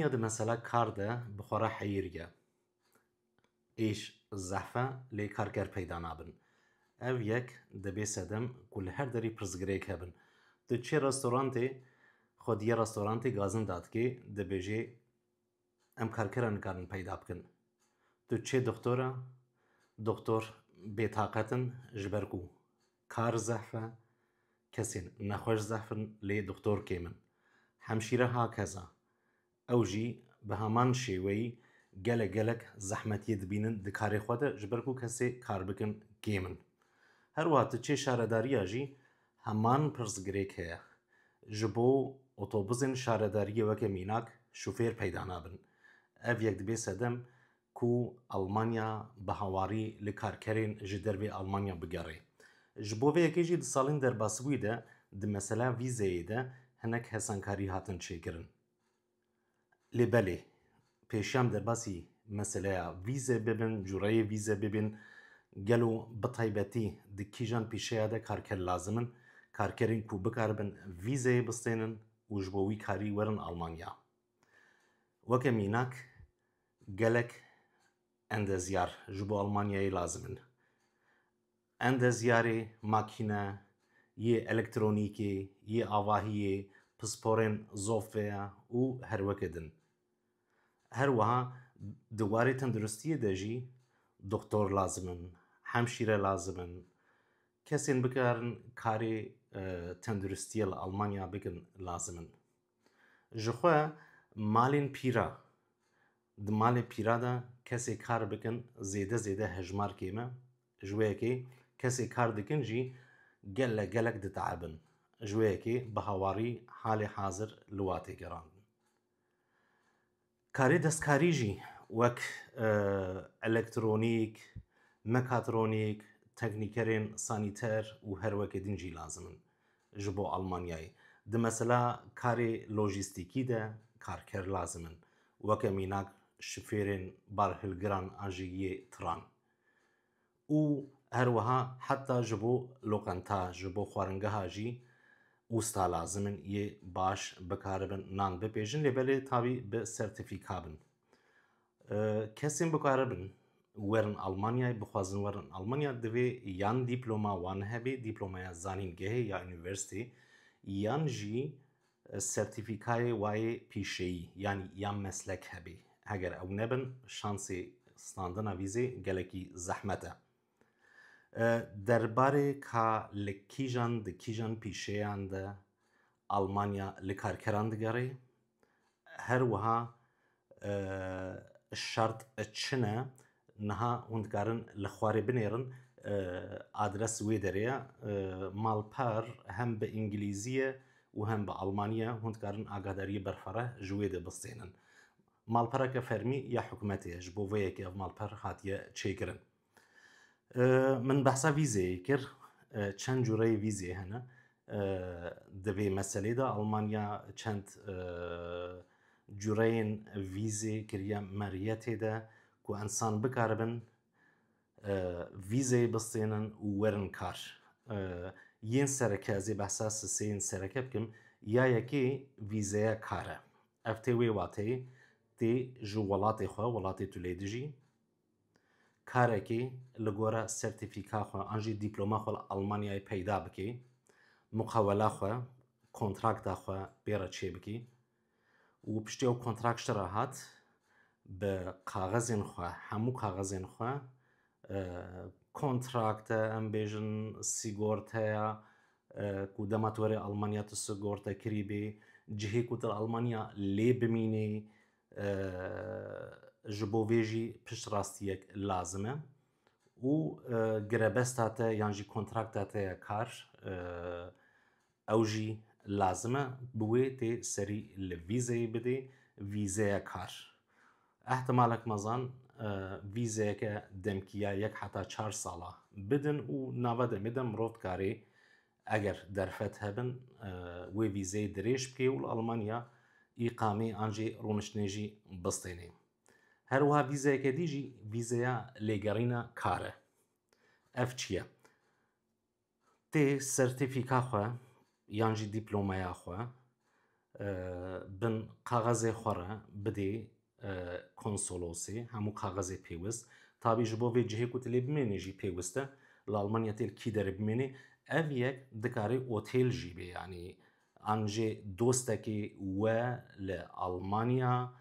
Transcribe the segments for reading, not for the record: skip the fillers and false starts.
ألمانيا ده مثلا کار ده بخورا حیریه. ایش زحفه لی کارگر پیدا نابن. او یک دبی سدم کل هر دری پرزگری کبن. تو چه رستورانتی خود یه رستورانتی گازن داد که دبیجی ام کارکران کارن پیدا بکن. تو چه دکتر بطاقتن جبرکو کار زحفه کسین نخوش زحفن لی دکتر کیمن. همشیره ها کذا. اوجی به همان شیوی گلک زحمتی دبینن دکاری خواده جبرکو کسی کار بکن کیمن. هر وقت چه شهرداری آجی همان پرزگری که جبو اتوبوسین شهرداری وکه میناک شوفیر پیدا نابن. اف یک دبی سدم کو ألمانيا بهواري لكاركرين جدر بي ألمانيا بقري. جبو في يكيجي دي سالين در باسوي ده دي مثلا فيزاي ده هناك هسانكاري هاتن شكرن. لبالي پیشام در باسی مثلا ویزه ببین جورای ویزه ببین گلو بطایبتی دکیجان پیشه ده کارکر لازمن کارکرین کو بکاربن ویزه بستینن و جبوی کاری ورن ألمانيا. وكميناك گلک اندزیار جبو ألمانيا لازمن. اندزیاری ماکینه یه الکترونیکی یه آواهیه پسپورن زوفیا و هر وکدن. هر وها دواری تندرستی داجی دکتر لازمن همشیره لازمن کسین بکارن کاری تندرستی ألمانيا بکن لازمن. جخوا مالین پیرا دمال پیرا دا کسی کار بکن زیده هجمار کیمه جوه که کسی کار دکن جی گلک دتعبن جوه که بهواری حال حاضر لواتی گران. کاری دستکاری جی وک الکترونیک مکاترونیک تکنیکرین سانیتر و هر وک دینجی لازمن جبو ألمانياي. ده مثلا کاری لوجستیکی ده کارکر لازمن وک میناک شفیرین بارهلگران آجیه تران. و هر وها حتی جبو لوقنتا جبو خوارنگه هاجی اوستا لازمن یه باش بکاربن نان بپیجن لبلی تابی به سرتیفیکابن. کسیم بکاربن ورن ألمانيا بخوازن ورن ألمانيا دوی یان دیپلوما وان هبی دیپلوما زانین گه یا یونیورسیتی یان جی سرتیفیکای وای پیشه‌ای یعنی یان مسلک هبی. اگر او نبن شانسی ستاندن ویزه گلکی زحمته. درباره که لکیجان پیشه‌یان ده ألمانيا لکارکران دگره هر وها شرط چنه نها هندکارن لخواری بنیرن آدرس ویدریه مالپر هم به انگلیزیه و هم به ألمانيا هندکارن آگاداری برفره جویده بستینن. مالپره که فرمی یا حکومتیه جبو ویه که مالپر خاطیه چه کرن. من بحثا ویزه کر چند جوره ویزه هنه دبی مسئله ده ألمانيا چند جورين ویزه کریا مریته ده کو انسان بکاربن ویزه بستینن و ورن کار. یین سرکه ازی بحثا سین سرکه بکم یا یکی ویزه کاره. افتوی واتی تی جو ولاتی خواه ولاتی تولیدجی کاره که لگوره سرتیفیکا خواه انجی دیپلوما خواه ألمانيا پیدا بکی مقاوله خواه کنترکت خواه بیره چه بکی و پشتی او کنترکت راحت به کاغذین خواه همو کاغذین خواه کنترکت ام بیجن سیگورته کو دماتوری ألمانيا تسیگورته کریبی جهی کوتر ألمانيا لی بمینی جبو ویجی پشت راستیک لازمه و گربستاته یعنی کنترکتاته کار اوجی لازمه بوی تی سری لویزه بده ویزه کار. احتمالك مزان ویزه که دمکیه یک حتی 4 ساله بدن و نواده میدم روت کاری اگر درفت هبن و ویزه دریش بکی و ألمانيا إقامة أنجي رونشنيجي بسطيني. هروها فيزا كديجي فيزا ليجارينا كاره. أفتشيا. تي سرتيفيكا خوا يانجي دبلوما يا خوا بن قاغذê xwe re bidê konsolosê hemû kaxezê pêwîst tabî ji bo vê cihê ku tu lê bimênî jî pêwîst e li Almanya tê li kî derê bimênî ev yek dikarê otêl jî bê yanî an jê dostekê we li Almanya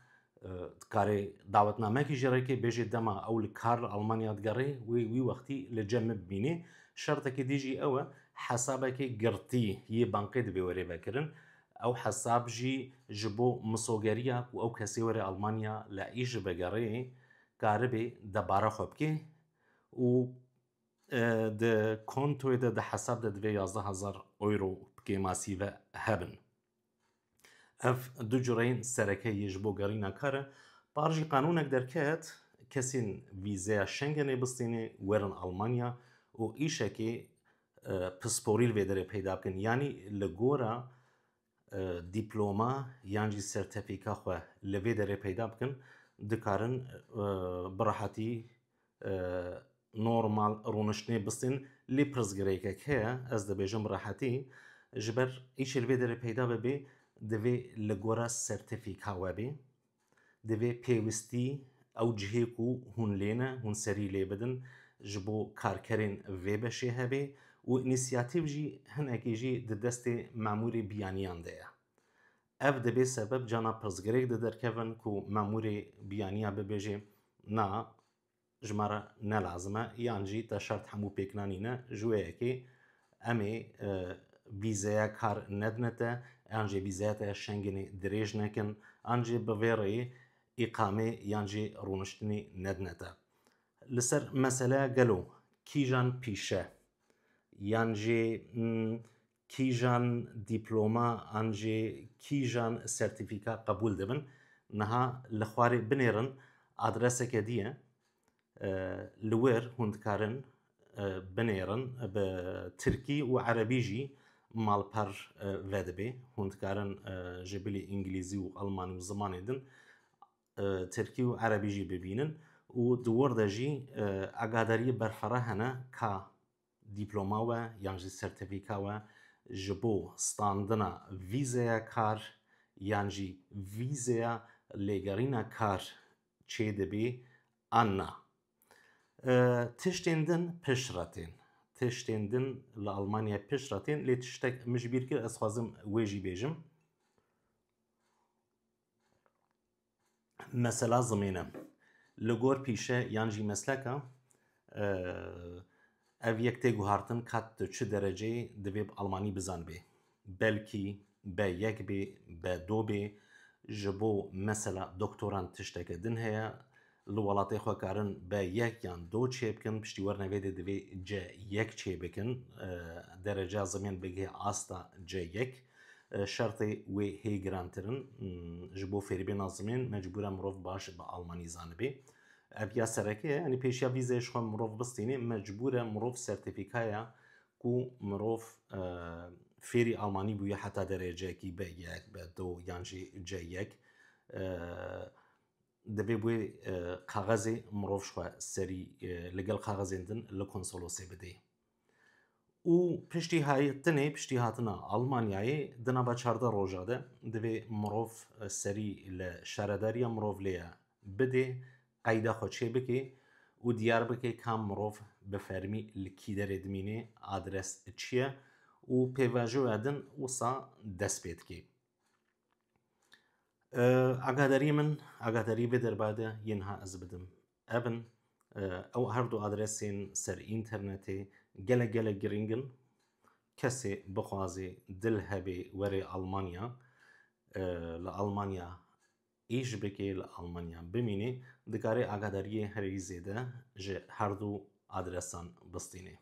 dikarê dawetnamekî jî rêkê bêje dema ew li kar li Almanya digerê wî wextî li cem min bibînî şertekê dî jî ew e hesabekê girtî yê bankê dibe werê vekirin ew hesab jî ji bo misogeriya ku ew kesê were Almanya li êş vegerê karibê debara xwe bike û di kontoyê de di hesab de divê 11,000 euro bikê masî ve hebin. Ev du cureyên serekeyê ji bo gerîna kar e par jî qanûnek derket kesên vîzeya Schengenê bistîne werin Almanya û îşekê pisporî li vê derê peyda bikin yanî li gora dîploma yan jî sertefîka xwe li vê derê peyda bikin dikarin bi rehetî normal rûniştinê bistên lê pirsgirêkek heye ez dibêjim bi rehetî ji ber îşê li vê derê peyda bibe divê li gora sertefîka we bê divê pêwîstî ew cihê ku hûn lê ne hûn serî lê bidin ji bo karkerên vê beşê hebe û înîsiyatîv jî hinekî jî di destê memûrê biyaniyan de ye. Ev dibê sebeb cana pirsgirêk di derkevin ku memûrê biyaniya bibêje na ji me re nelazim e yan jî te şert hemû pêkdanî ne ji wê yekê em ê vîzeya kar nedine te yan jî vîzeya te ya Schengenê dirêj nekin an jî bi vê rêyê îqamê yan jî rûniştinê nedine te. Li ser meseleya gelo kîjan pîşe yan jî kîjan dîploma an jî kîjan sertîfîka qebûl dibin niha li xwarê binêrin adreseke dî ye li wir hûn dikarin binêrin bi tirkî û erebî jî malper vedibe hûn dikarin ji bilî îngilîzî û almanî û zimanê din tirkî û erebî jî bibînin û di wir de jî agadariyê berfireh hene ka dîploma we yan jî sertefîka we ji bo standina vîzeya kar yan jî vîzeya lêgerîna kar çê dibê an na. Tiştên din piştretên tiştên din li Almanyayê piştretên lê tiştek min ji bîr kir ez dixwazim wê jî bêjim. Mesela zimêne li gor pîşe yan jî mesleka ev yek tê guhartin ka tu çi dereceyê divê bi Almanî bizanibê belkî B1 bê B2 bê ji bo mesela doktoran tişteke din heye li welatê xwe karin B1 yan 2 çê bikin piştî wernevê de divê C1 çê bikin dereceya zimên bigihê asta C1 şertê wê hê girantirin ji bo fêribêna zimên mecbûr e mirov baş bi Almanî zanibê. Ev ya serekê ye yanî pêşiya vîzeyê ji xwe mirov bistînê mecbûr e mirov sertîfîkaya ku mirov fêrî Almanî bûye heta dereceyekî B1 B2 yan jî C1 divê wê kaxezê mirov ji xwe serî li gel kaxezên din li konsolosê bide. û piştî haytinê piştî hatina Almanyayê di nava 14 roja de divê mirov serî li şaredariya mirov lê ye bidê qeyda xwe çê bike û diyar bike ka mirov bi fermî li kî derê dimîne adres çi ye û pêvajoya din wisa dest pê dike. Agadarî min agadarî vê derbarê de yê niha ez bidim ev in ew her du adresên ser înternetê gelek gelek giring in kesê bixwaze dil hebe were Almanya li Almanya êş bike li Almanya bimîne dikare agadariyê herî zêde ji her du adresan bistîne.